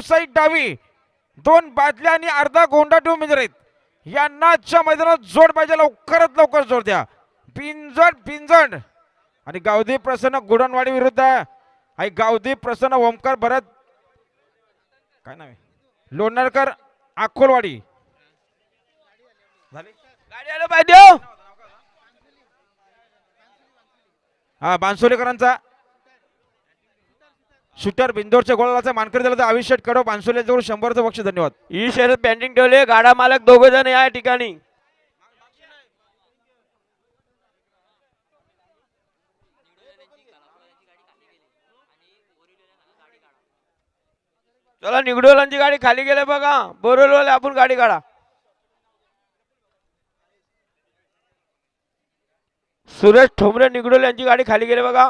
Side डावी 2 बादल्या आणि अर्धा गोंडा टू उमेदवार आहेत. यांना आजच्या मैदानात जोड पाहिजे, लवकरात लवकर जोड द्या. पिंजण आणि गावदेव प्रसन्न गुडणवाडी विरुद्ध आहे. गावदेव प्रसन्न ओमकार भरत काय नाव आहे लोणारकर अकोलवाडी झाली गाडी आलं पाहिजे. हा बांसोलेकरांचा शूटर बिंदोरच्या गोळाचा मानकरी दिला तर अविषेट कडव बांसोले जवळ 100चं बक्षीस. धन्यवाद. ही शर्यत पेंडिंग ठेवले. गाडा मालक दोघ जण या ठिकाणी. चला निगडोलांची गाडी खाली गेले बघा. बोरवलवाले आपण गाडी काढा. सुरेश ठोंबरे निगडोल यांची गाडी खाली गेले बघा.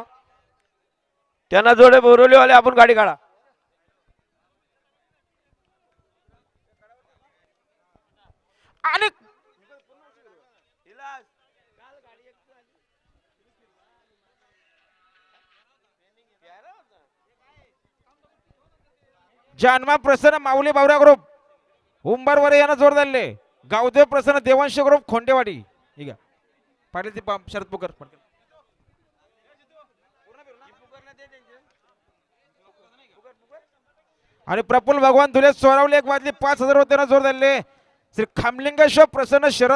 त्यांना जोडे बोरवलीवाले आपण गाडी काढा. आणि जानमा प्रसन्न माऊली बावऱ्या ग्रुप उंबरवर यांना जोर दिले. गावदेव प्रसन्न देवांश ग्रुप खोंडेवाडी. ठीक आहे पाटील ती शरद पुकर आणि प्रफुल्ल भगवान धुले सोरावले 1 वाजली 5,000 त्यांना जोर दिले. श्री खामलिंगेश्वर प्रसन्न शरद